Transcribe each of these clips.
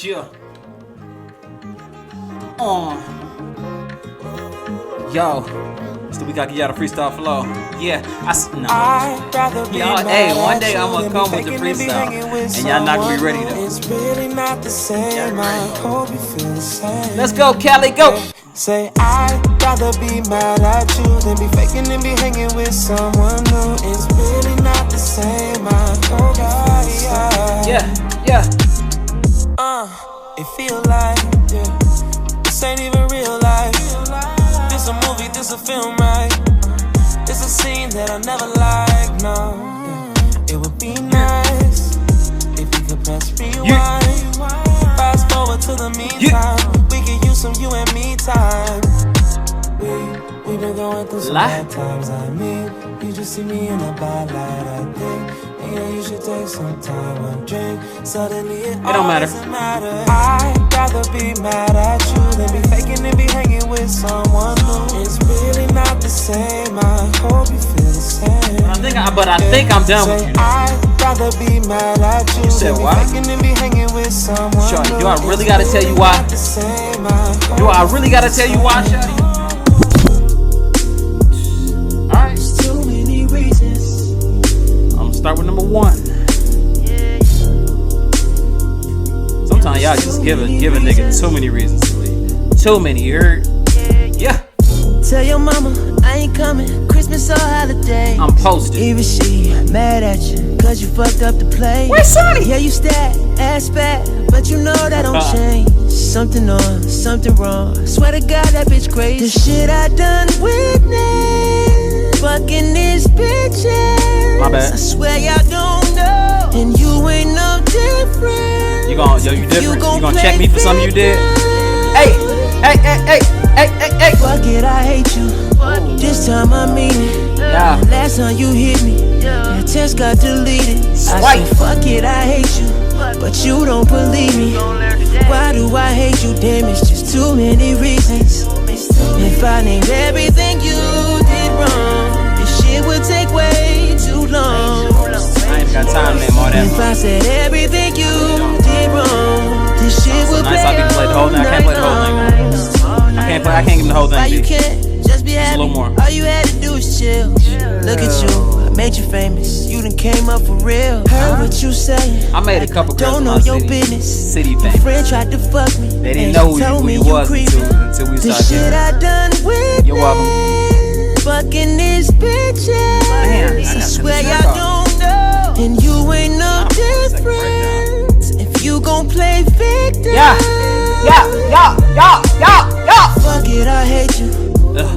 Yeah. Yo. So we gotta get y'all the freestyle flow. Yeah. Y'all, hey, one day I'm gonna come with the freestyle. And y'all not gonna be ready though. It's really not the same. I hope you feel the same. Let's go, Cali, go. Say I'd rather be mad at you than be faking and be hanging with someone new. It's really not the same. I hope you feel the same. Yeah. It feel like, this ain't even real life. This a movie, this a film, right? It's a scene that I never liked, no. It would be nice if we could press rewind. Fast forward to the meantime. We could use some you and me time. We've been going through some bad times. I mean, you just see me in a bad light, I think. Yeah, you should take some time and drink. Suddenly it don't matter. Doesn't matter. I'd rather be mad at you than be faking and be hanging with someone new. It's really not the same. I hope you feel the same. I think I'm done with you. I'd rather be mad at you said than why? be faking and be hanging with someone Shorty, new. do I really gotta tell you why? Do I really gotta tell you why, Shorty? Alright. Too many reasons. I'm gonna start with number one. Sometimes y'all just give a nigga too many reasons to leave. Too many, you heard? Yeah. Tell your mama I ain't coming, Christmas or holiday. I'm posted. Even she mad at you, cause you fucked up the play. Where's Saani? Yeah, you stat, ass fat, but you know that don't change. Something on, something wrong. Swear to God that bitch crazy. The shit I done witness, fucking these bitches. My bad. I swear y'all don't know, and you ain't no different. You different? You gonna check me for something you did? Hey. Fuck it, I hate you. This time I mean it. Yeah. Last time you hit me, your text got deleted. Swipe. I said fuck it, I hate you, but you don't believe me. Why do I hate you? Damn, it's just too many reasons. If I named everything you did wrong, this shit would take way too long. I ain't got time to name all that. If I said everything you did wrong, this shit would nice, I can play the whole thing. I can't play the whole thing. I can't give him the whole thing. Why you can't just be happy? A little more. All you had to do is chill. Look at you, I made you famous. You done came up for real. Heard what you saying. I made a couple girls Don't in know my your city. business. City My thing. friend tried to fuck me. They didn't and know she told who me you was until we the started shit getting I done with. You're welcome. Fucking these bitches. Man, I I got swear the y'all shirt don't know, and you ain't no different. If you gon' play victim. Yeah. Fuck it, I hate you.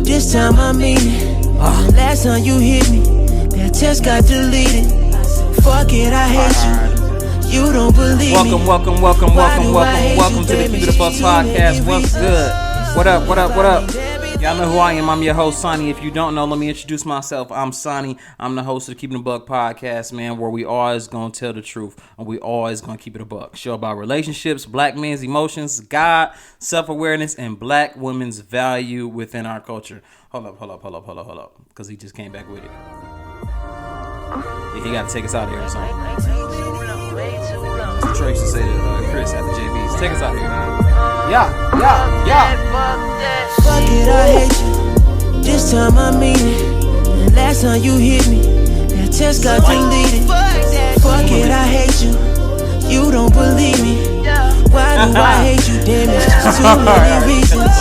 This time I mean it. The last time you hit me, that text got deleted. Fuck it, I hate you. You don't believe me. Welcome to the Keep It A Buck podcast. What's good? What up? Y'all know who I am. I'm your host, Saani. If you don't know, let me introduce myself. I'm Saani. I'm the host of the Keep It A Buck podcast, man, where we always gonna tell the truth and we always gonna keep it a buck. Show about relationships, black men's emotions, God, self-awareness, and black women's value within our culture. Hold up. Because he just came back with it. Yeah, he gotta take us out of here or something. Troy used to say to Chris at the JB's, take us out of here. Yeah. Fuck it, I hate you. This time I mean it. The last time you hit me, that text got deleted. Fuck it, I hate you. You don't believe me. Why do I hate you? Damn, it's just too many reasons.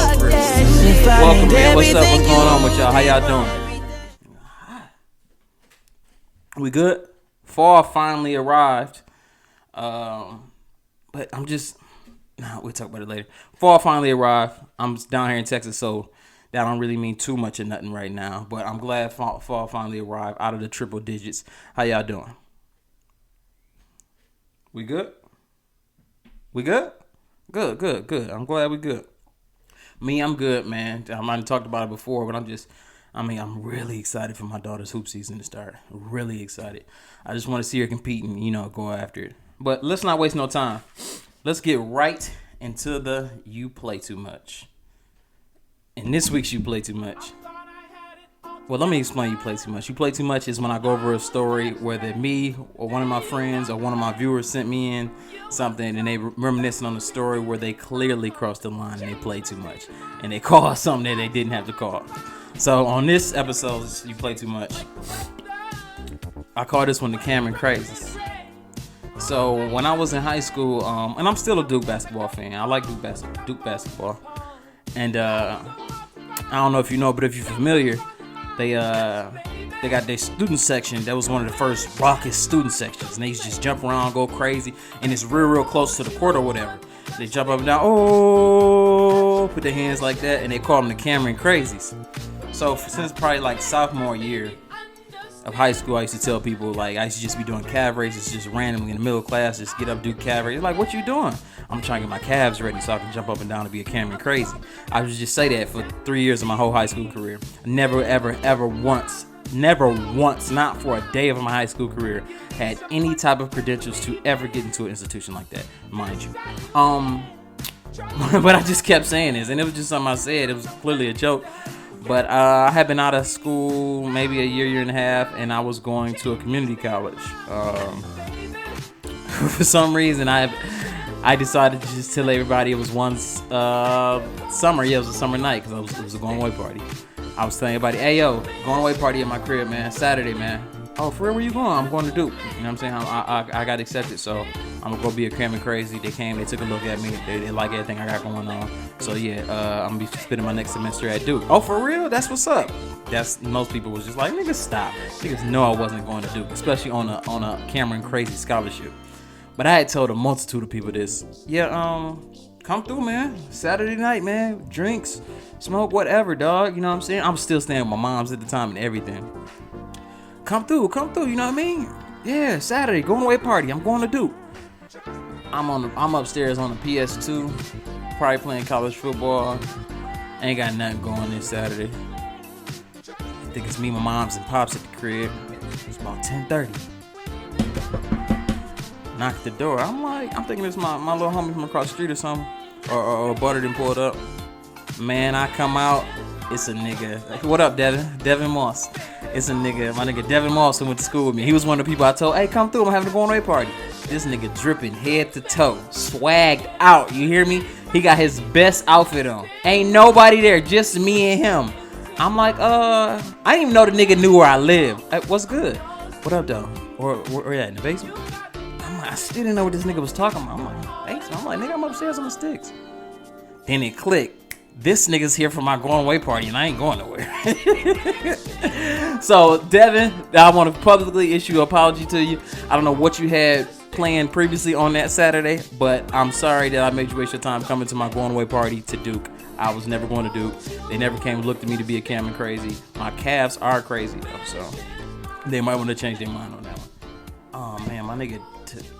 Welcome, man. What's going on with y'all? How y'all doing? We good? Fall finally arrived. But I'm just... we'll talk about it later. Fall finally arrived. I'm down here in Texas, so that don't really mean too much of nothing right now. But I'm glad fall finally arrived out of the triple digits. How y'all doing? We good? Good. I'm glad we good. Me, I'm good, man. I might have talked about it before, but I'm really excited for my daughter's hoop season to start. Really excited. I just want to see her compete and, go after it. But let's not waste no time. Let's get right into the You Play Too Much. And this week's You Play Too Much Well, let me explain you play too much. You play too much is when I go over a story whether me or one of my friends or one of my viewers sent me in something and they reminiscing on a story where they clearly crossed the line and they played too much. And they called something that they didn't have to call. So on this episode, you play too much. I call this one the Cameron Crazies. So when I was in high school, and I'm still a Duke basketball fan. I like Duke basketball. And I don't know if you know, but if you're familiar, they got their student section. That was one of the first raucous student sections. And they used to just jump around, go crazy. And it's real close to the court or whatever. They jump up and down, oh, put their hands like that. And they call them the Cameron Crazies. So since probably like sophomore year of high school, I used to tell people, like, I used to just be doing calf raises just randomly in the middle of class, just get up, do calf raises. Like, what you doing? I'm trying to get my calves ready so I can jump up and down and be a Cameron Crazy. I would just say that for 3 years of my whole high school career. Never, ever once, not for a day of my high school career, had any type of credentials to ever get into an institution like that, mind you. But I just kept saying this, and it was just something I said. It was clearly a joke. But I had been out of school maybe a year and a half, and I was going to a community college. For some reason, I decided to just tell everybody it was one summer. Yeah, it was a summer night because it was a going away party. I was telling everybody, hey, yo, going away party at my crib, man. Saturday, man. Oh, for real, where you going? I'm going to Duke. You know what I'm saying? I got accepted, so I'm going to go be a Cameron Crazy. They came, they took a look at me. They like everything I got going on. So, yeah, I'm going to be spending my next semester at Duke. Oh, for real? That's what's up. Most people was just like, niggas, stop. Niggas know I wasn't going to Duke, especially on a Cameron Crazy scholarship. But I had told a multitude of people this. Yeah, come through, man. Saturday night, man. Drinks, smoke, whatever, dog. You know what I'm saying? I'm still staying with my mom's at the time and everything. Come through, you know what I mean? Yeah, Saturday, going away party. I'm going to Duke. I'm upstairs on the PS2, probably playing college football. Ain't got nothing going this Saturday. I think it's me, my mom's, and pops at the crib. It's about 10:30. Knock at the door. I'm thinking it's my little homie from across the street or something, or Butter done pulled up. Man, I come out, it's a nigga. What up, Devin? Devin Moss. It's a nigga, my nigga Devin Moss, who went to school with me. He was one of the people I told, hey, come through, I'm having a going away party. This nigga dripping head to toe, swagged out, you hear me? He got his best outfit on. Ain't nobody there, just me and him. I'm like, I didn't even know the nigga knew where I live. Hey, what's good? What up, though? Where at, in the basement? I still didn't know what this nigga was talking about. I'm like, basement? I'm like, nigga, I'm upstairs on the sticks. Then it clicked. This nigga's here for my going away party and I ain't going nowhere. So, Devin, I want to publicly issue an apology to you. I don't know what you had planned previously on that Saturday, but I'm sorry that I made you waste your time coming to my going away party to Duke. I was never going to Duke. They never came and looked at me to be a Cameron Crazy. My calves are crazy, though, so they might want to change their mind on that one. Oh, man, my nigga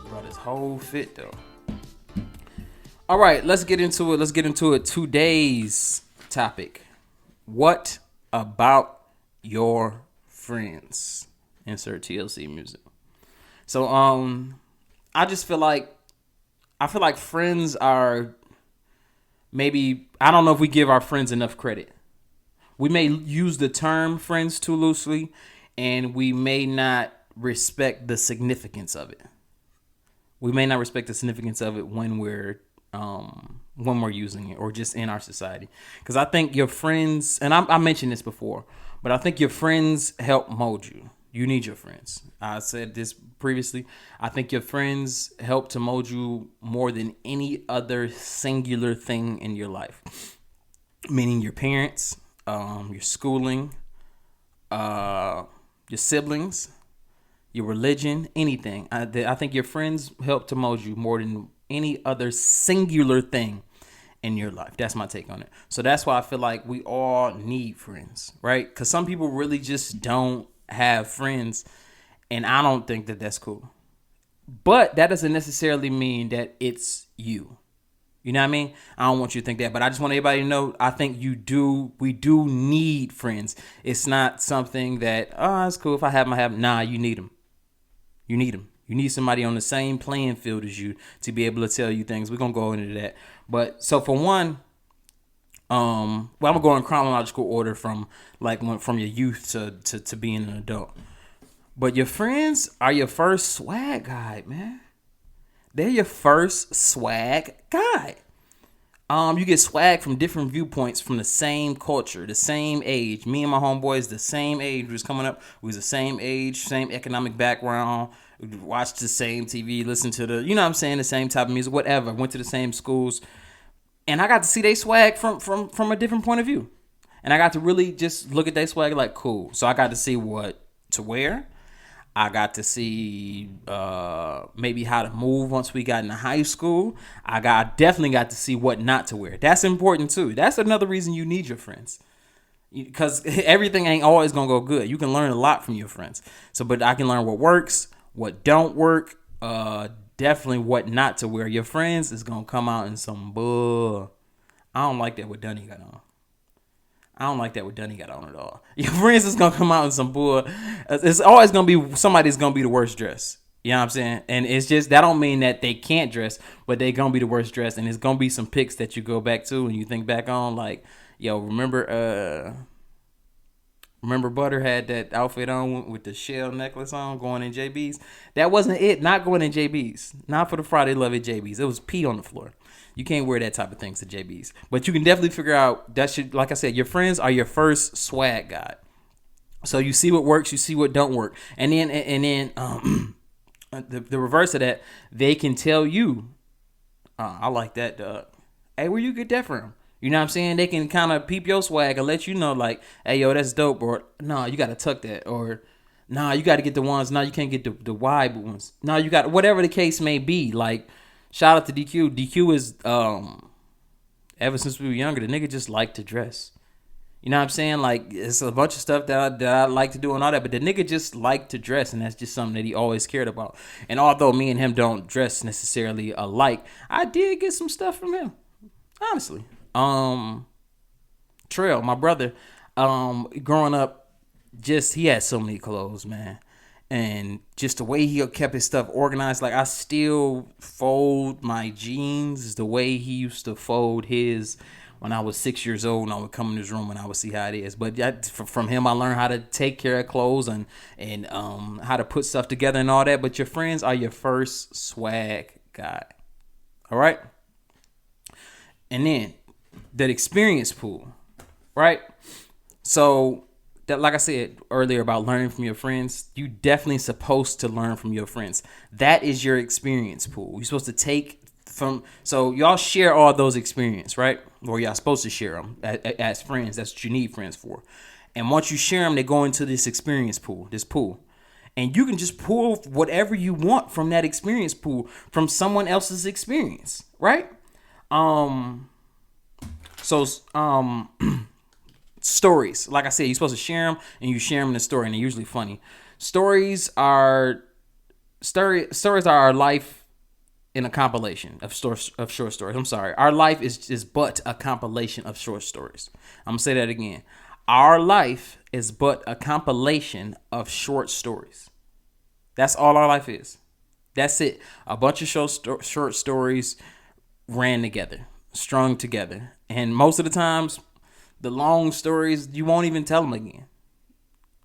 brought his whole fit, though. All right, let's get into it. Today's topic. What about your friends? Insert TLC music. So, I feel like friends are maybe, I don't know if we give our friends enough credit. We may use the term friends too loosely, and we may not respect the significance of it. We may not respect the significance of it when we're using it or just in our society. Because I think your friends, and I mentioned this before, but I think your friends help mold you. You need your friends. I said this previously. I think your friends help to mold you more than any other singular thing in your life. Meaning your parents, your schooling, your siblings, your religion, anything. I think your friends help to mold you more than any other singular thing in your life. That's my take on it. So that's why I feel like we all need friends, right? Because some people really just don't have friends, and I don't think that that's cool. But that doesn't necessarily mean that it's you. You know what I mean? I don't want you to think that, but I just want everybody to know, I think we do need friends. It's not something that, oh, it's cool if I have them, I have them. Nah, you need them. You need them. You need somebody on the same playing field as you to be able to tell you things. We're going to go into that. But so for one, Well, I'm gonna go in chronological order from from your youth to being an adult. But your friends are your first swag guide, man. They're your first swag guide. You get swag from different viewpoints from the same culture, the same age. Me and my homeboys, the same age. We was coming up. We was the same age, same economic background. We watched the same TV, listened to the, you know what I'm saying, the same type of music, whatever. Went to the same schools. And I got to see they swag from a different point of view. And I got to really just look at their swag like, cool. So I got to see what to wear. I got to see maybe how to move once we got into high school. I definitely got to see what not to wear. That's important too. That's another reason you need your friends. Because everything ain't always going to go good. You can learn a lot from your friends. But I can learn what works, what don't work, definitely what not to wear. Your friends is going to come out in some bull. I don't like that what Dunny got on. I don't like that what Dunny got on at all. Your friends is going to come out in some bull. It's always going to be, somebody's going to be the worst dressed. You know what I'm saying? And it's just, that don't mean that they can't dress, but they going to be the worst dressed. And it's going to be some pics that you go back to and you think back on like, yo, remember Butter had that outfit on with the shell necklace on going in JB's? That wasn't it. Not going in JB's. Not for the Friday Love at JB's. It was pee on the floor. You can't wear that type of things to JB's. But you can definitely figure out that shit. Like I said, your friends are your first swag guide. So you see what works, you see what don't work. And then the reverse of that, they can tell you, I like that, dog. Hey, where you get that from? You know what I'm saying? They can kind of peep your swag and let you know, like, hey, yo, that's dope. Or, no, you got to tuck that. Or, nah, you got to get the ones. No, you can't get the wide ones. No, you got, whatever the case may be. Like, shout out to DQ. DQ is, ever since we were younger, the nigga just liked to dress. You know what I'm saying? Like, it's a bunch of stuff that I like to do and all that. But the nigga just liked to dress, and that's just something that he always cared about. And although me and him don't dress necessarily alike, I did get some stuff from him. Honestly. Trail, my brother, growing up, just, he had so many clothes, man. And just the way he kept his stuff organized, like, I still fold my jeans the way he used to fold his when I was 6 years old, and I would come in his room and I would see how it is. But from him, I learned how to take care of clothes and how to put stuff together and all that. But your friends are your first swag guy. All right? And then that experience pool, right? So that, like I said earlier about learning from your friends, you definitely supposed to learn from your friends. That is your experience pool. You're supposed to take from, so y'all share all those experiences, right? Or y'all supposed to share them as friends. That's what you need friends for. And once you share them, they go into this experience pool, this pool. And you can just pull whatever you want from that experience pool from someone else's experience, right? Stories. Like I said, you're supposed to share them, and you share them in a story, and they're usually funny. Stories are our life in a compilation of short stories. I'm sorry. Our life is but a compilation of short stories. I'm going to say that again. Our life is but a compilation of short stories. That's all our life is. That's it. A bunch of short stories ran together, strung together. And most of the times, the long stories, you won't even tell them again.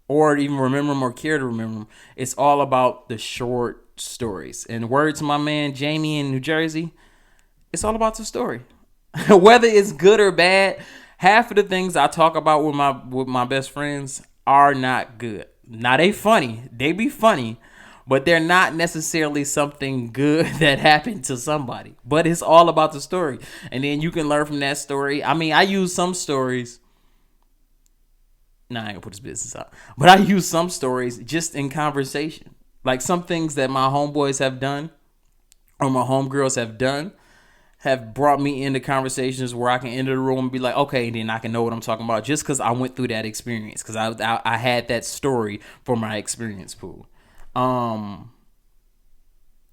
Or even remember them or care to remember them. It's all about the short stories. And word to my man Jamie in New Jersey, it's all about the story. Whether it's good or bad, half of the things I talk about with my best friends are not good. Now they funny. They be funny. But they're not necessarily something good that happened to somebody. But it's all about the story. And then you can learn from that story. I mean, I use some stories. Nah, I ain't gonna put this business out. But I use some stories just in conversation. Like some things that my homeboys have done or my homegirls have done have brought me into conversations where I can enter the room and be like, okay, then I can know what I'm talking about just because I went through that experience. Because I had that story for my experience pool.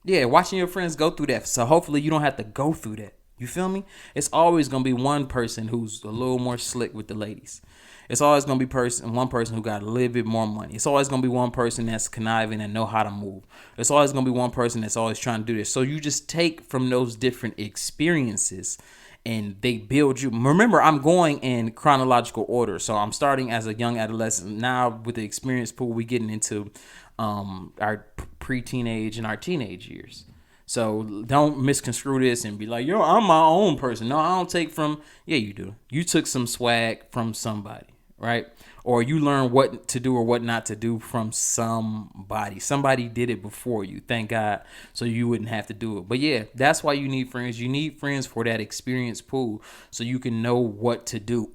Yeah, watching your friends go through that. So hopefully you don't have to go through that. You feel me? It's always going to be one person who's a little more slick with the ladies. It's always going to be one person who got a little bit more money. It's always going to be one person that's conniving and know how to move. It's always going to be one person that's always trying to do this. So you just take from those different experiences and they build you. Remember, I'm going in chronological order. So I'm starting as a young adolescent. Now with the experience pool, we getting into our pre-teenage and our teenage years. So don't misconstrue this and be like, yo, I'm my own person. No, I don't take from, yeah, you do. You took some swag from somebody, right? Or you learn what to do or what not to do from somebody. Somebody did it before you, thank God, so you wouldn't have to do it. But yeah, that's why you need friends. You need friends for that experience pool so you can know what to do.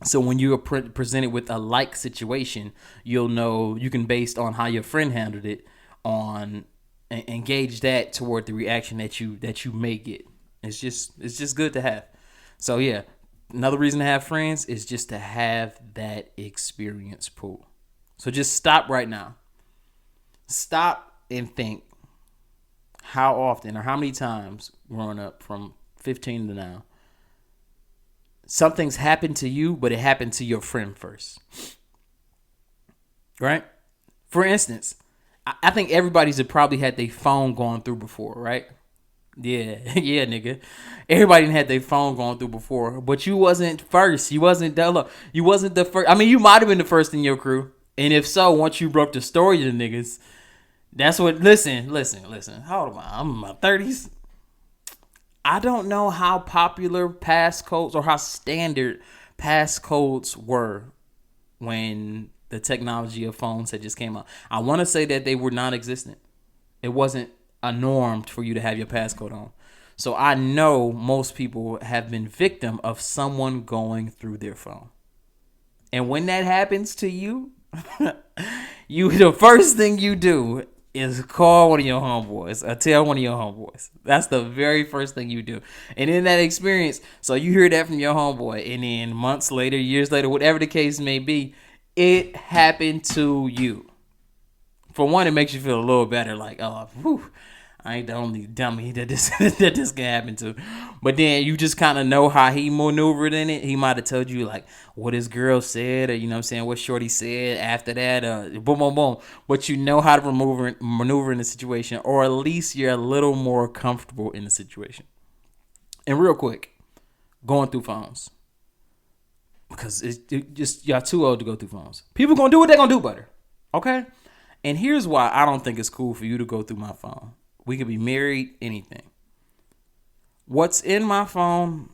So when you are presented with a like situation, you'll know, you can, based on how your friend handled it, on engage that toward the reaction that you may get. It's just good to have. So yeah, another reason to have friends is just to have that experience pool. So just stop right now. Stop and think how often or how many times growing up from 15 to now, something's happened to you, but it happened to your friend first. Right? For instance, I think everybody's probably had their phone going through before, right? Yeah, yeah, nigga. Everybody had their phone going through before, but you wasn't first. You wasn't the first. I mean, you might have been the first in your crew, and if so, once you broke the story to the niggas, that's what. Listen. How old am I? I'm in my 30s. I don't know how popular passcodes or how standard passcodes were when the technology of phones had just came out. I want to say that they were non-existent. It wasn't a norm for you to have your passcode on. So I know most people have been victim of someone going through their phone. And when that happens to you, the first thing you do is call one of your homeboys or tell one of your homeboys. That's the very first thing you do. And in that experience, so you hear that from your homeboy, and then months later, years later, whatever the case may be, it happened to you. For one, it makes you feel a little better, like, oh, whew, I ain't the only dummy that this can happen to. But then you just kind of know how he maneuvered in it. He might have told you, like, what his girl said, or, you know what I'm saying, what shorty said after that, boom, boom, boom. But you know how to maneuver in the situation, or at least you're a little more comfortable in the situation. And real quick, going through phones. Because it's just, y'all too old to go through phones. People gonna do what they gonna do better. Okay? And here's why I don't think it's cool for you to go through my phone. We could be married, anything. What's in my phone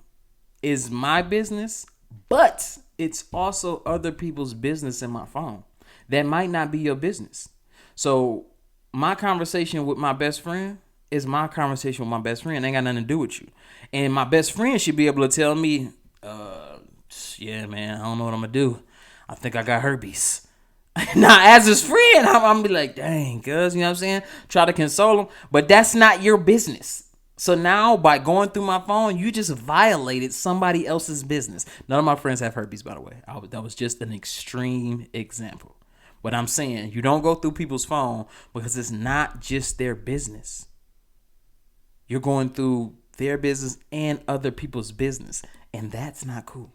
is my business, but it's also other people's business in my phone. That might not be your business. So my conversation with my best friend is my conversation with my best friend. It ain't got nothing to do with you. And my best friend should be able to tell me, yeah, man, I don't know what I'm going to do. I think I got herpes. Now, as his friend, I'm be like, dang, cuz, you know what I'm saying? Try to console him. But that's not your business. So now, by going through my phone, you just violated somebody else's business. None of my friends have herpes, by the way. That was just an extreme example. But I'm saying, you don't go through people's phone because it's not just their business. You're going through their business and other people's business. And that's not cool.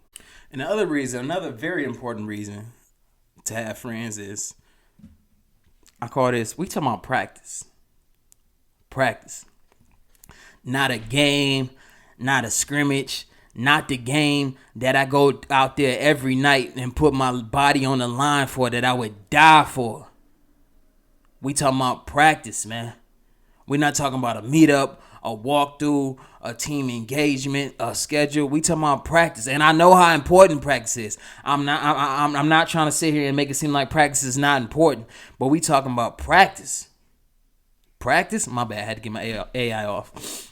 And the other reason, another very important reason to have friends is, I call this, we talking about practice. Practice. Not a game, not a scrimmage, not the game that I go out there every night and put my body on the line for, that I would die for. We talking about practice, man. We're not talking about a meetup, a walkthrough, a team engagement, a schedule. We talking about practice, and I know how important practice is. I'm not trying to sit here and make it seem like practice is not important, but we talking about practice. Practice? My bad. I had to get my AI off.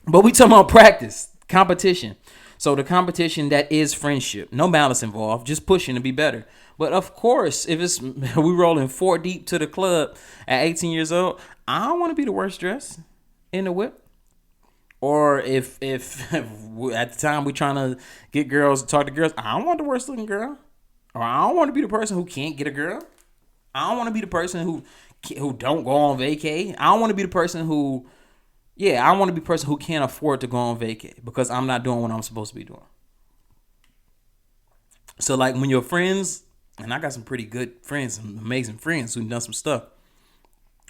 But we talking about practice, competition. So the competition that is friendship, no malice involved, just pushing to be better. But of course, if it's we rolling 4 deep to the club at 18 years old, I don't want to be the worst dressed in the whip. Or if at the time we trying to get girls to talk to girls, I don't want the worst looking girl. Or I don't want to be the person who can't get a girl. I don't want to be the person who don't go on vacay. I don't want to be the person who, I want to be the person who can't afford to go on vacay because I'm not doing what I'm supposed to be doing. So like when your friends, and I got some pretty good friends, some amazing friends who've done some stuff.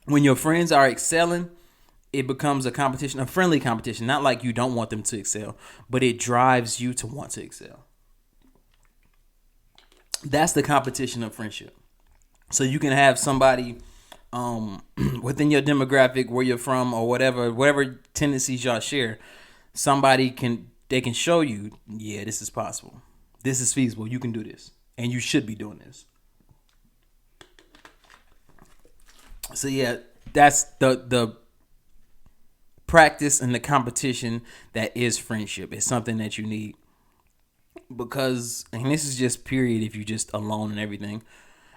When your friends are excelling, it becomes a competition, a friendly competition. Not like you don't want them to excel, but it drives you to want to excel. That's the competition of friendship. So you can have somebody within your demographic, where you're from, or whatever tendencies y'all share. Somebody can show you, yeah, this is possible. This is feasible. You can do this, and you should be doing this. So yeah, that's the practice and the competition that is friendship. It's something that you need, because, and this is just period, if you just alone and everything,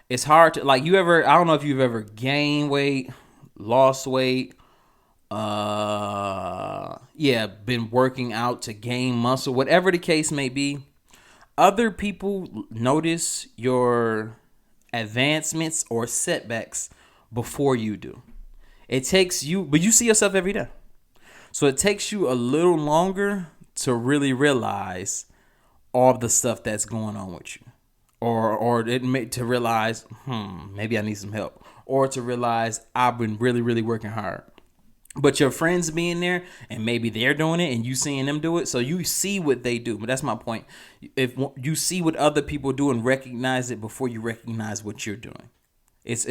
it's hard to, like, I don't know if you've ever gained weight, lost weight, been working out to gain muscle, whatever the case may be. Other people notice your advancements or setbacks before you do. It takes you, but you see yourself every day. So it takes you a little longer to really realize all the stuff that's going on with you. Or to realize, maybe I need some help. Or to realize I've been really, really working hard. But your friends being there, and maybe they're doing it and you seeing them do it, so you see what they do. But that's my point. If you see what other people do and recognize it before you recognize what you're doing. It's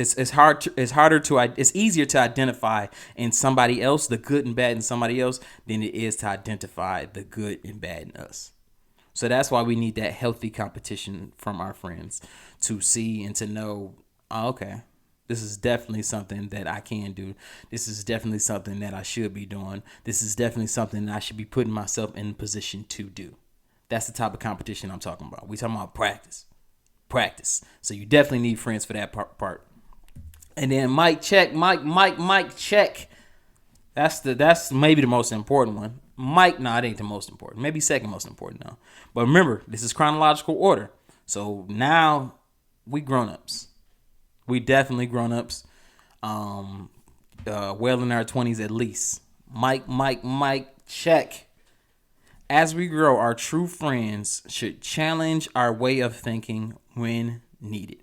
easier to identify in somebody else the good and bad in somebody else than it is to identify the good and bad in us. So that's why we need that healthy competition from our friends to see and to know, okay, this is definitely something that I can do. This is definitely something that I should be doing. This is definitely something that I should be putting myself in position to do. That's the type of competition I'm talking about. We're talking about practice. So you definitely need friends for that part. And then mic check. That's maybe the most important one. It ain't the most important. Maybe second most important now. But remember, this is chronological order. So now we grown-ups. We definitely grown-ups. Well in our 20s at least. Mic check. As we grow, our true friends should challenge our way of thinking when needed.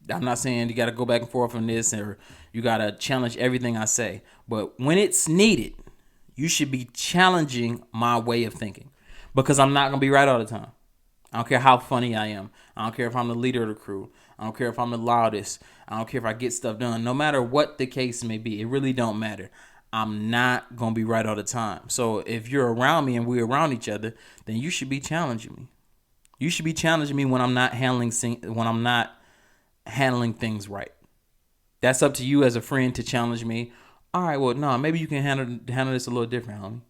I'm not saying you got to go back and forth on this or you got to challenge everything I say. But when it's needed, you should be challenging my way of thinking. Because I'm not going to be right all the time. I don't care how funny I am. I don't care if I'm the leader of the crew. I don't care if I'm the loudest. I don't care if I get stuff done. No matter what the case may be, it really don't matter. I'm not going to be right all the time. So if you're around me and we're around each other, then you should be challenging me. You should be challenging me when I'm not handling things right. That's up to you as a friend to challenge me. All right, well, no, maybe you can handle this a little different, homie.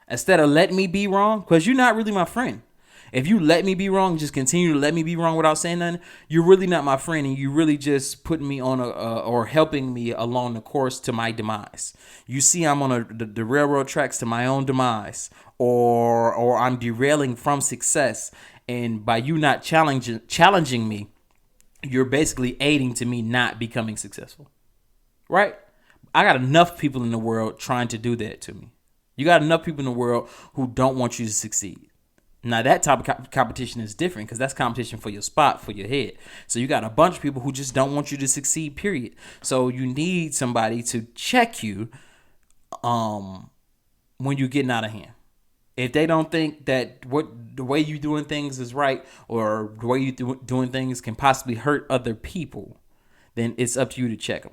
Instead of letting me be wrong, because you're not really my friend. If you let me be wrong, just continue to let me be wrong without saying nothing, you're really not my friend, and you really just putting me on or helping me along the course to my demise. You see, I'm on the railroad tracks to my own demise, or I'm derailing from success, and by you not challenging me, you're basically aiding to me not becoming successful, right? I got enough people in the world trying to do that to me. You got enough people in the world who don't want you to succeed. Now, that type of competition is different because that's competition for your spot, for your head. So you got a bunch of people who just don't want you to succeed, period. So you need somebody to check you when you're getting out of hand. If they don't think that the way you're doing things is right or the way you're doing things can possibly hurt other people, then it's up to you to check them.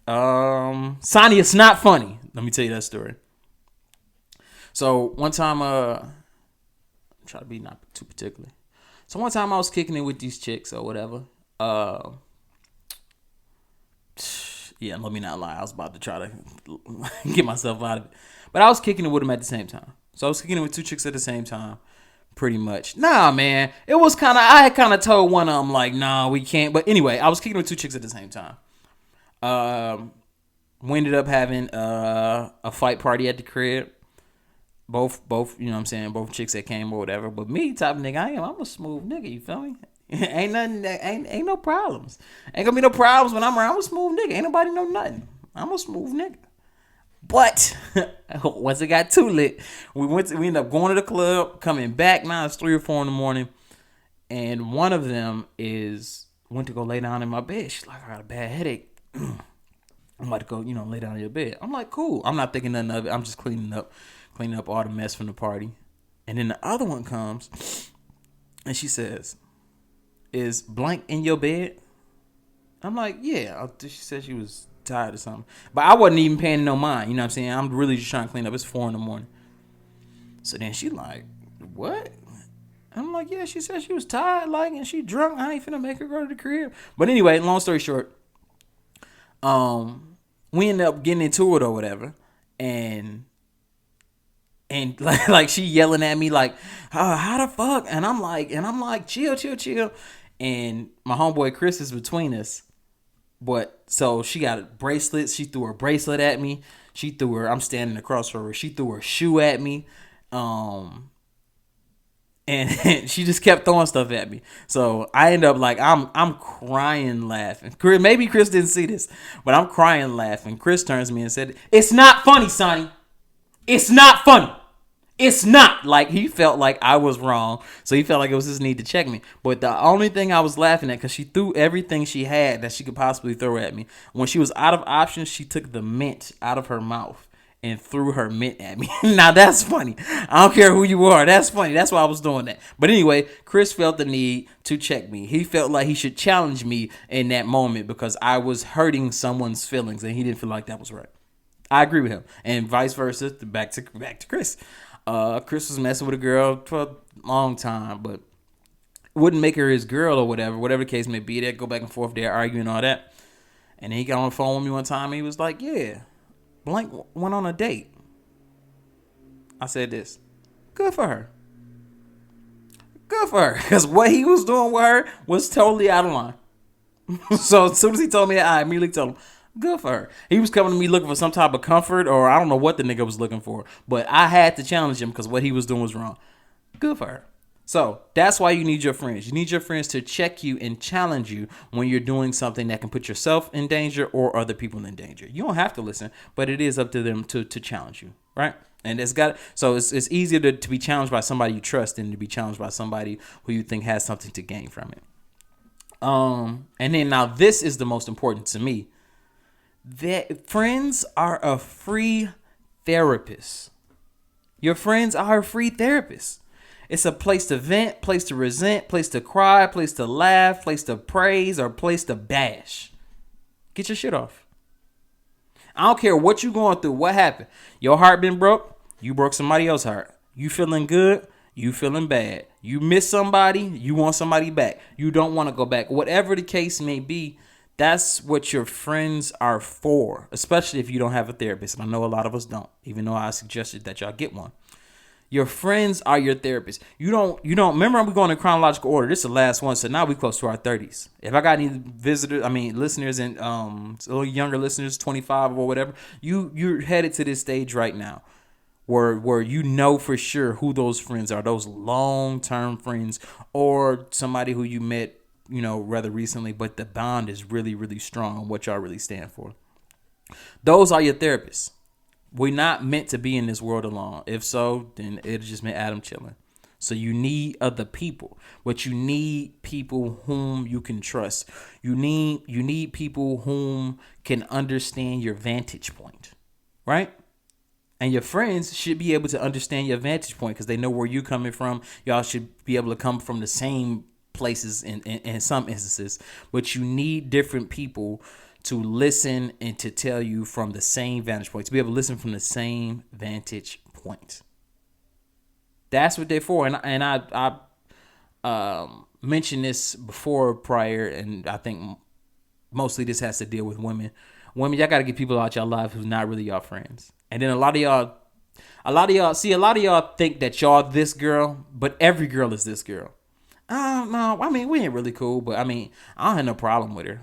Saani, it's not funny. Let me tell you that story. So one time, try to be not too particular. So one time I was kicking it with these chicks or whatever. Yeah, let me not lie. I was about to try to get myself out of it. But I was kicking it with them at the same time. So I was kicking it with two chicks at the same time. Pretty much. Nah, man. It was I had kind of told one of them, like, nah, we can't. But anyway, I was kicking with two chicks at the same time. We ended up having a fight party at the crib. Both, you know what I'm saying? Both chicks that came or whatever. But me, type of nigga I am, I'm a smooth nigga, you feel me? Ain't no problems. Ain't gonna be no problems when I'm around. I'm a smooth nigga. Ain't nobody know nothing. I'm a smooth nigga. But once it got too lit, we ended up going to the club, coming back. Now it's 3 or 4 in the morning, and one of them went to go lay down in my bed. She's like, I got a bad headache. And I'm about to go, lay down in your bed. I'm like, cool. I'm not thinking nothing of it. I'm just cleaning up all the mess from the party. And then the other one comes and she says, is blank in your bed? I'm like, yeah. She said she was tired or something. But I wasn't even paying no mind. You know what I'm saying? I'm really just trying to clean up. It's 4 a.m. So then she like, what? I'm like, yeah, she said she was tired, and she drunk. I ain't finna make her go to the crib. But anyway, long story short, we ended up getting into it or whatever. And like she yelling at me like, how the fuck? And I'm like, chill. And my homeboy Chris is between us. But so she got bracelets. She threw her bracelet at me. I'm standing across from her. She threw her shoe at me. And she just kept throwing stuff at me. So I end up like, I'm crying laughing. Maybe Chris didn't see this, but I'm crying laughing. Chris turns to me and said, it's not funny, Saani. It's not funny. It's not. Like, he felt like I was wrong. So he felt like it was his need to check me. But the only thing I was laughing at, because she threw everything she had that she could possibly throw at me. When she was out of options, she took the mint out of her mouth and threw her mint at me. Now that's funny. I don't care who you are. That's funny. That's why I was doing that. But anyway, Chris felt the need to check me. He felt like he should challenge me in that moment because I was hurting someone's feelings and he didn't feel like that was right. I agree with him. And vice versa, back to Chris. Chris was messing with a girl for a long time, but wouldn't make her his girl or whatever the case may be. They'd go back and forth there, arguing all that. And then he got on the phone with me one time and he was like, yeah, blank went on a date. I said this. Good for her. Good for her. Because what he was doing with her was totally out of line. So as soon as he told me that, I immediately told him, good for her. He was coming to me looking for some type of comfort, or I don't know what the nigga was looking for. But I had to challenge him because what he was doing was wrong. Good for her. So that's why you need your friends. You need your friends to check you and challenge you when you're doing something that can put yourself in danger or other people in danger. You don't have to listen, but it is up to them to challenge you, right? And it's easier to be challenged by somebody you trust than to be challenged by somebody who you think has something to gain from it. And then now this is the most important to me. That friends are a free therapist. Your friends are a free therapist. It's a place to vent, place to resent, place to cry, place to laugh, place to praise, or place to bash. Get your shit off. I don't care what you going through. What happened? Your heart been broke. You broke somebody else's heart. You feeling good. You feeling bad. You miss somebody. You want somebody back. You don't want to go back. Whatever the case may be, that's what your friends are for, especially if you don't have a therapist. And I know a lot of us don't, even though I suggested that y'all get one. Your friends are your therapist. You don't remember, I'm going in chronological order. This is the last one. So now we close to our 30s. If I got any listeners and a little younger listeners, 25 or whatever, you're headed to this stage right now where you know for sure who those friends are, those long-term friends or somebody who you met, rather recently, but the bond is really, really strong on what y'all really stand for. Those are your therapists. We're not meant to be in this world alone. If so, then it'll just make Adam chilling. So you need other people, but you need people whom you can trust. You need people whom can understand your vantage point, right? And your friends should be able to understand your vantage point because they know where you're coming from. Y'all should be able to come from the same places in some instances, but you need different people to listen and to tell you from the same vantage point, to be able to listen from the same vantage point. That's what they're for. And I mentioned this before prior, and I think mostly this has to deal with women. Women, y'all got to get people out your life who's not really your friends. And then a lot of y'all think that y'all this girl, but every girl is this girl. No, we ain't really cool, but I don't have no problem with her.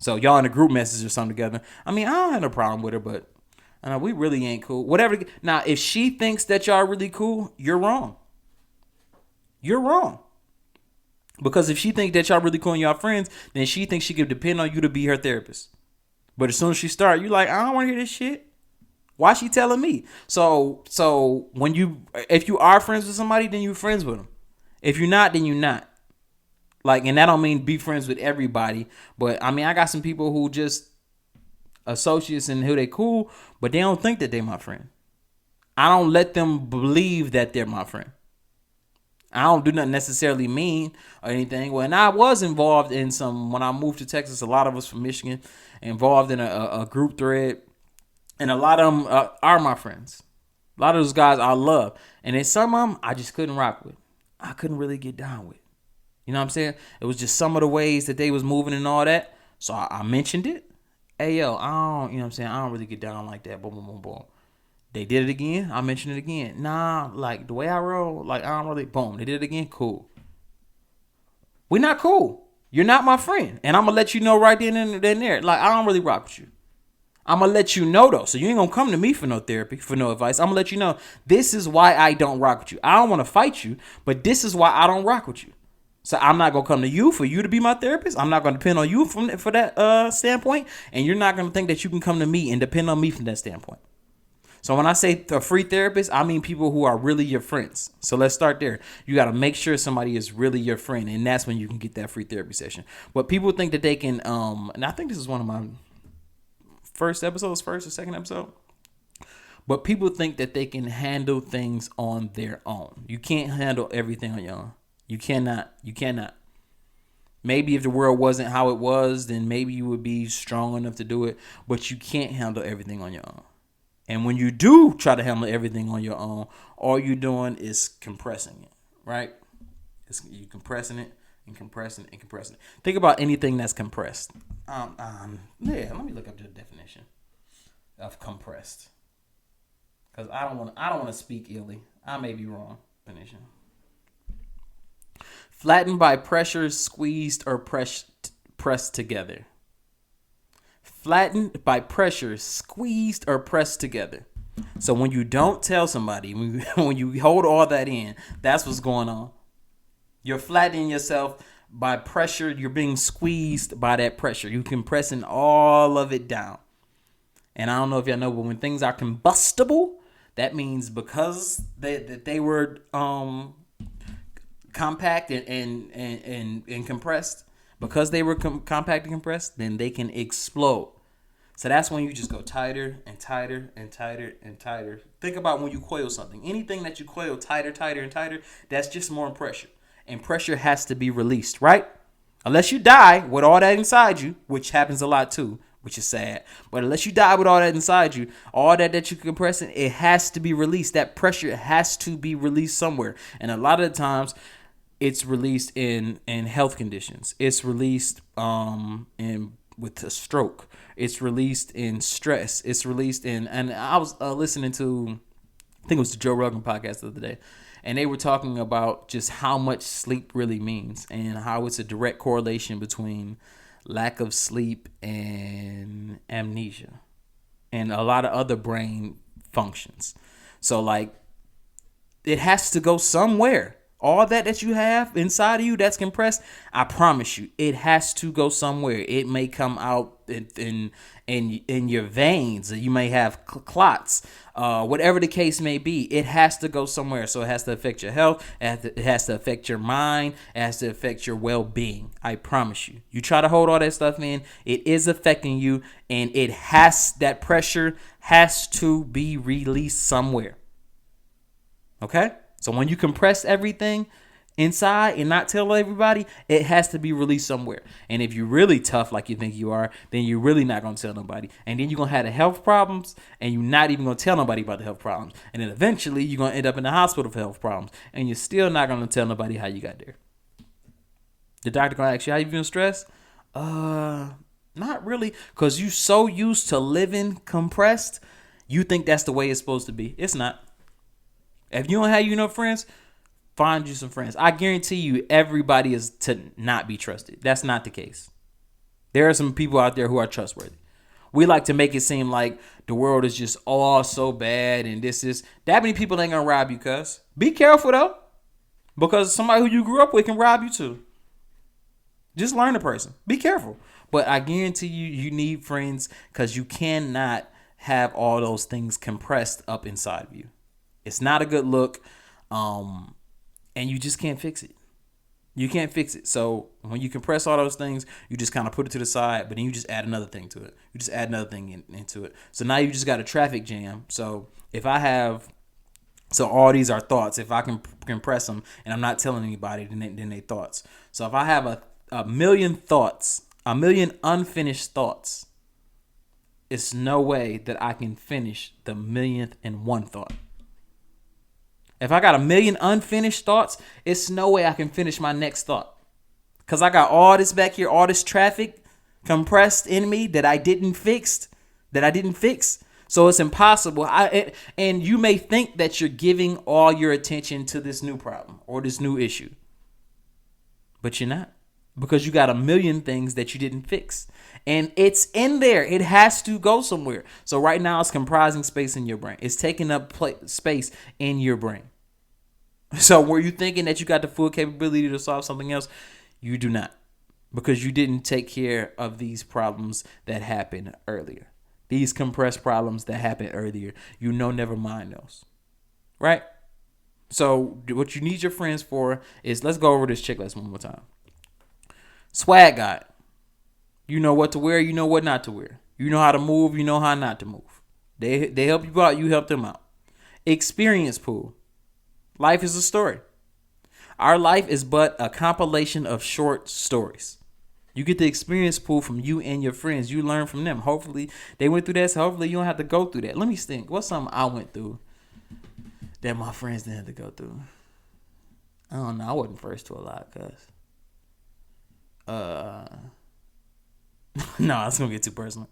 So y'all in a group message or something together. I don't have no problem with her, but we really ain't cool. Whatever. Now, if she thinks that y'all really cool, you're wrong. You're wrong. Because if she thinks that y'all really cool and y'all friends, then she thinks she could depend on you to be her therapist. But as soon as she start, you like, I don't want to hear this shit. Why she telling me? So if you are friends with somebody, then you friends with them. If you're not, then you're not. And that don't mean be friends with everybody. But I got some people who just, associates and who they cool, but they don't think that they my friend. I don't let them believe that they're my friend. I don't do nothing necessarily mean or anything. When I was involved in when I moved to Texas, a lot of us from Michigan involved in a group thread, and a lot of them are my friends. A lot of those guys I love, and then some of them I just couldn't rock with. I couldn't really get down with. You know what I'm saying? It was just some of the ways that they was moving and all that. So I mentioned it. Hey yo, I don't, you know what I'm saying? I don't really get down like that. Boom, boom, boom, boom. They did it again. I mentioned it again. Nah, like the way I roll, like I don't really, boom. They did it again. Cool. We're not cool. You're not my friend. And I'm going to let you know right then and there. Like, I don't really rock with you. I'm going to let you know, though. So you ain't going to come to me for no therapy, for no advice. I'm going to let you know, this is why I don't rock with you. I don't want to fight you, but this is why I don't rock with you. So I'm not going to come to you for you to be my therapist. I'm not going to depend on you for that standpoint. And you're not going to think that you can come to me and depend on me from that standpoint. So when I say a free therapist, I mean people who are really your friends. So let's start there. You got to make sure somebody is really your friend, and that's when you can get that free therapy session. But people think that they can, and I think this is one of my first or second episode. But people think that they can handle things on their own. You can't handle everything on your own. You cannot. Maybe if the world wasn't how it was, then maybe you would be strong enough to do it. But you can't handle everything on your own. And when you do try to handle everything on your own, all you're doing is compressing it, right? You compressing it and compressing it and compressing it. Think about anything that's compressed. Let me look up the definition of compressed, because I don't want to speak illy. I may be wrong. Definition: flattened by pressure, squeezed, or pressed together. Flattened by pressure, squeezed, or pressed together. So when you don't tell somebody, when you hold all that in, that's what's going on. You're flattening yourself by pressure. You're being squeezed by that pressure. You're compressing all of it down. And I don't know if y'all know, but when things are combustible, that means because they were compact and compressed, because they were compact and compressed, then they can explode. So that's when you just go tighter and tighter and tighter and tighter. Think about when you coil something. Anything that you coil tighter, tighter, and tighter, that's just more pressure. And pressure has to be released, right? Unless you die with all that inside you, which happens a lot too, which is sad. But unless you die with all that inside you, all that you're compressing, it has to be released. That pressure has to be released somewhere. And a lot of the times, it's released in health conditions. It's released with a stroke. It's released in stress. It's released in, and I was listening to, I think it was the Joe Rogan podcast the other day, and they were talking about just how much sleep really means and how it's a direct correlation between lack of sleep and amnesia and a lot of other brain functions. So like, it has to go somewhere. All that you have inside of you that's compressed, I promise you, it has to go somewhere. It may come out in your veins. You may have clots. Whatever the case may be, it has to go somewhere. So it has to affect your health. It has to affect your mind. It has to affect your well-being. I promise you. You try to hold all that stuff in, it is affecting you, and that pressure has to be released somewhere. Okay? So when you compress everything inside and not tell everybody, it has to be released somewhere. And if you're really tough like you think you are, then you're really not going to tell nobody. And then you're going to have the health problems, and you're not even going to tell nobody about the health problems. And then eventually you're going to end up in the hospital for health problems, and you're still not going to tell nobody how you got there. The doctor going to ask you how you feeling stressed? Not really, because you so used to living compressed, you think that's the way it's supposed to be. It's not. If you don't have friends, find you some friends. I guarantee you everybody is to not be trusted. That's not the case. There are some people out there who are trustworthy. We like to make it seem like the world is just all so bad and that many people ain't gonna rob you, cuz. Be careful though, because somebody who you grew up with can rob you too. Just learn the person. Be careful. But I guarantee you need friends, because you cannot have all those things compressed up inside of you. It's not a good look, and you just can't fix it. You can't fix it. So when you compress all those things, you just kind of put it to the side, but then you just add another thing to it. You just add another thing into it. So now you just got a traffic jam. So if I have, so all these are thoughts. If I can compress them and I'm not telling anybody, then they thoughts. So if I have a million thoughts, a million unfinished thoughts, it's no way that I can finish the millionth and one thought. If I got a million unfinished thoughts, it's no way I can finish my next thought. Because I got all this back here, all this traffic compressed in me that I didn't fix. So it's impossible. And you may think that you're giving all your attention to this new problem or this new issue. But you're not. Because you got a million things that you didn't fix. And it's in there. It has to go somewhere. So right now it's comprising space in your brain. It's taking up space in your brain. So were you thinking that you got the full capability to solve something else? You do not. Because you didn't take care of these problems that happened earlier. These compressed problems that happened earlier. Never mind those. Right? So what you need your friends for is, let's go over this checklist one more time. Swag guide. You know what to wear. You know what not to wear. You know how to move. You know how not to move. They help you out. You help them out. Experience pool. Life is a story. Our life is but a compilation of short stories. You get the experience pool from you and your friends. You learn from them. Hopefully they went through that. So hopefully you don't have to go through that. Let me think. What's something I went through that my friends didn't have to go through? I don't know. I wasn't first to a lot, cuz. No, it's gonna get too personal.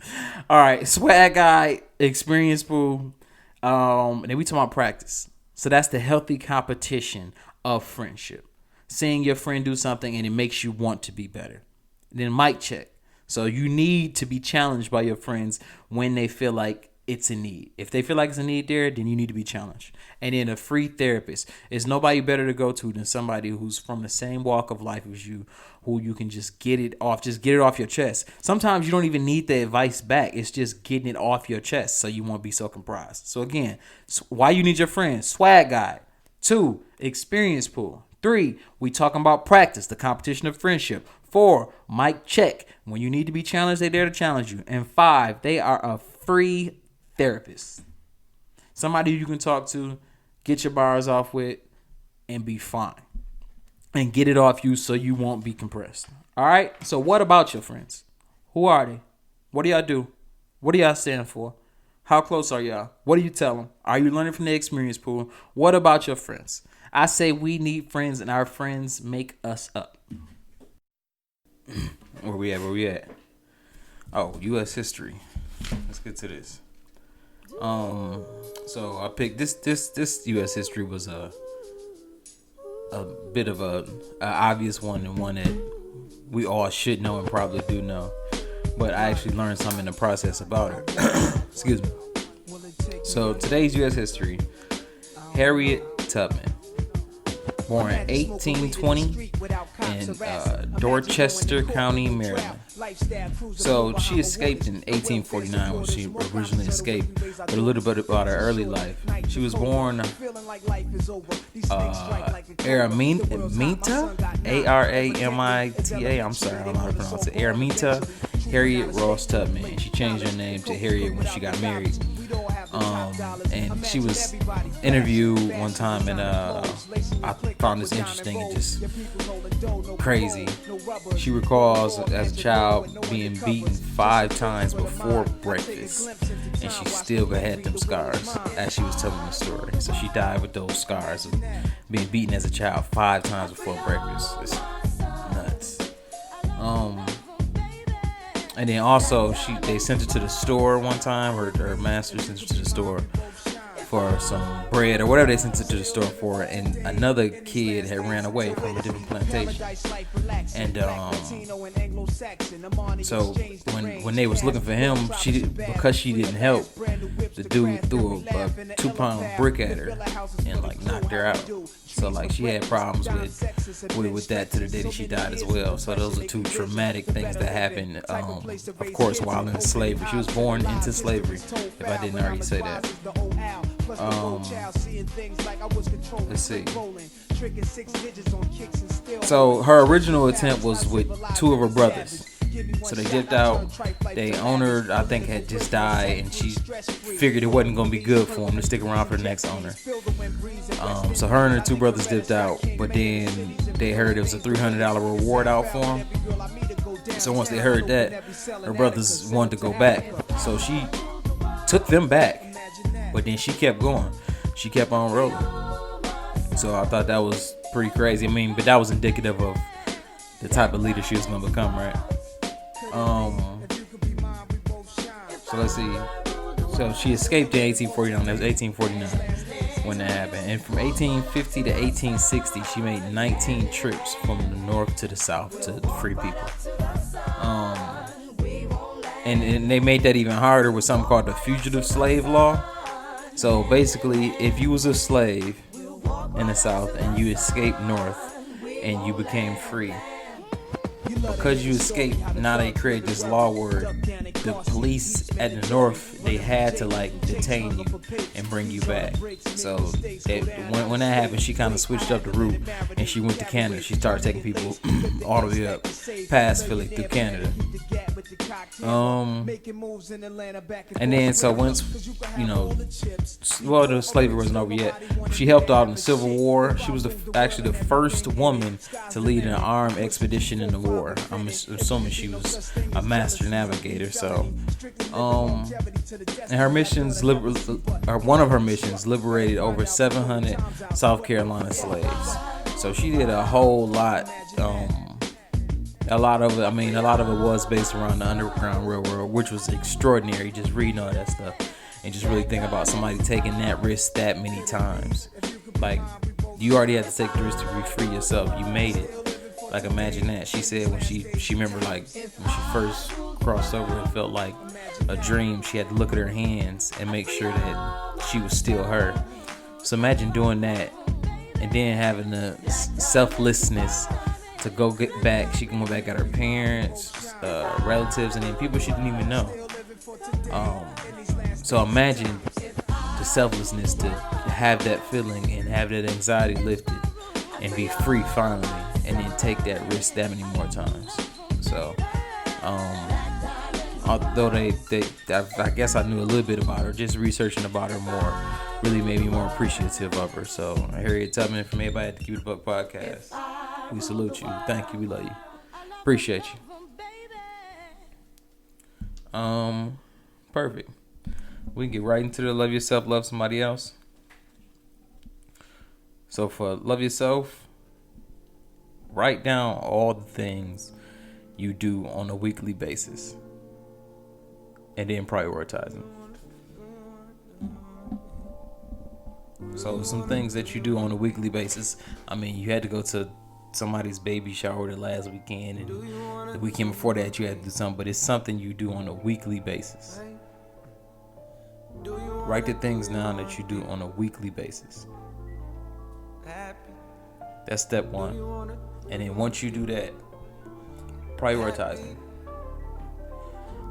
All right, swag guy, experience pool. And then we talk about practice. So that's the healthy competition of friendship. Seeing your friend do something and it makes you want to be better. And then mic check. So you need to be challenged by your friends when they feel like it's a need. If they feel like it's a need there, then you need to be challenged. And then a free therapist. Is nobody better to go to than somebody who's from the same walk of life as you, who you can just get it off your chest. Sometimes you don't even need the advice back. It's just getting it off your chest so you won't be so comprised. So again, why you need your friends? Swag guide. 2, experience pool. 3, we talking about practice, the competition of friendship. 4, mic check. When you need to be challenged, they're there to challenge you. And 5, they are a free therapist. Somebody you can talk to, get your bars off with, and be fine. And get it off you so you won't be compressed. All right? So what about your friends? Who are they? What do y'all do? What do y'all stand for? How close are y'all? What do you tell them? Are you learning from the experience pool? What about your friends? I say we need friends and our friends make us up. Where we at? Oh, U.S. history. Let's get to this. So I picked this U.S. history was a bit of a obvious one, and one that we all should know and probably do know, but I actually learned something in the process about it. Excuse me. So today's U.S. history: Harriet Tubman, born in 1820 in Dorchester County, Maryland. So she escaped in 1849 when she originally escaped, but a little bit about her early life. She was born Araminta, Aramita. I'm sorry, I don't know how to pronounce it. Araminta Harriet Ross Tubman. And she changed her name to Harriet when she got married. And she was interviewed one time, and I found this interesting and just crazy. She recalls as a child being beaten 5 times before breakfast, and she still had them scars as she was telling the story. So she died with those scars of being beaten as a child 5 times before breakfast. It's nuts. And then also they sent her to the store one time. Her master sent her to the store for some bread or whatever they sent her to the store for, and another kid had ran away from a different plantation. And so when they was looking for him, because she didn't help, the dude threw a 2-pound brick at her and like knocked her out. So like she had problems with that to the day that she died as well. So those are 2 traumatic things that happened. Of course, while in slavery, she was born into slavery. If I didn't already say that. Let's see. So her original attempt was with two of her brothers. So they dipped out. They owner, I think, had just died, and she figured it wasn't going to be good for him to stick around for the next owner. So her and her two brothers dipped out, but then they heard there was a $300 reward out for him. So once they heard that, her brothers wanted to go back. So she took them back, but then she kept going. She kept on rolling. So I thought that was pretty crazy. I mean, but that was indicative of the type of leader she was going to become, right? So let's see. So she escaped in 1849. That was 1849 when that happened. And from 1850 to 1860, she made 19 trips from the north to the south to free people. And they made that even harder with something called the fugitive slave law. So basically, if you was a slave in the south and you escaped north and you became free, because you escaped, now they created this law where the police at the north, they had to like detain you and bring you back. So when that happened, she kind of switched up the route and she went to Canada. She started taking people all the way up past Philly through Canada. And then so once, you know, well, the slavery wasn't over yet. She helped out in the Civil War. She was actually the first woman to lead an armed expedition in the war. I'm assuming she was a master navigator. So, and her missions, one of her missions liberated over 700 South Carolina slaves. So she did a whole lot. A lot of it was based around the Underground Railroad, which was extraordinary. Just reading all that stuff and just really thinking about somebody taking that risk that many times. Like, you already had to take the risk to free yourself. You made it. Like, imagine that. She said when she remembered, like, when she first crossed over, it felt like a dream. She had to look at her hands and make sure that she was still her. So imagine doing that and then having the selflessness to go get back. She can go back at her parents, relatives, and then people she didn't even know. So imagine the selflessness to have that feeling and have that anxiety lifted and be free finally, and then take that risk that many more times. So, although I guess I knew a little bit about her, just researching about her more really made me more appreciative of her. So, Harriet Tubman from everybody at the Keep It a Buck podcast, we salute you. Thank you. We love you. Appreciate you. Perfect. We can get right into the love yourself, love somebody else. So for love yourself, write down all the things you do on a weekly basis and then prioritize them. So some things that you do on a weekly basis. I mean, you had to go to somebody's baby shower the last weekend, and the weekend before that you had to do something, but it's something you do on a weekly basis. Write the things down that you do on a weekly basis. That's step one. And then once you do that, prioritize them.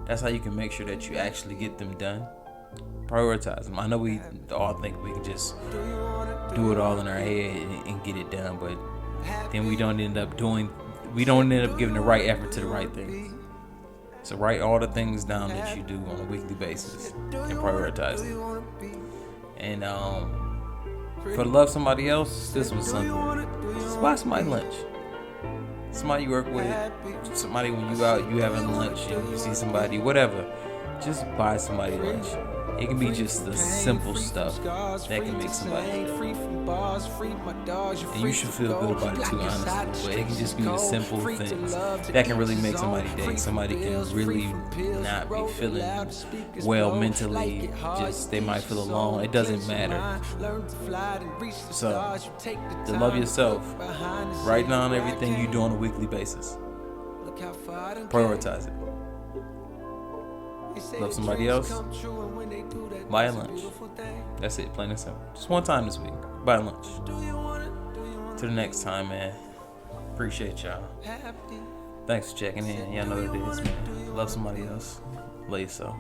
That's how you can make sure that you actually get them done. Prioritize them. I know we all think we can just do it all in our head and get it done, but then we don't end up giving the right effort to the right things. So write all the things down that you do on a weekly basis and prioritize them. And for to love somebody else, this was something. Just buy somebody lunch. Somebody you work with, somebody when you out, you having lunch and you see somebody, whatever. Just buy somebody lunch. It can be just the simple stuff that can make somebody feel. And you should feel good about it too, honestly. But it can just be the simple things that can really make somebody day. Somebody can really not be feeling well mentally. Just they might feel alone. It doesn't matter. So, to love yourself, write down everything you do on a weekly basis. Prioritize it. Love somebody else, buy a lunch. That's it, plain and simple. Just one time this week, buy a lunch. Till the next time, man. Appreciate y'all. Thanks for checking in. Y'all know what it is, man. Love somebody else. Love yourself.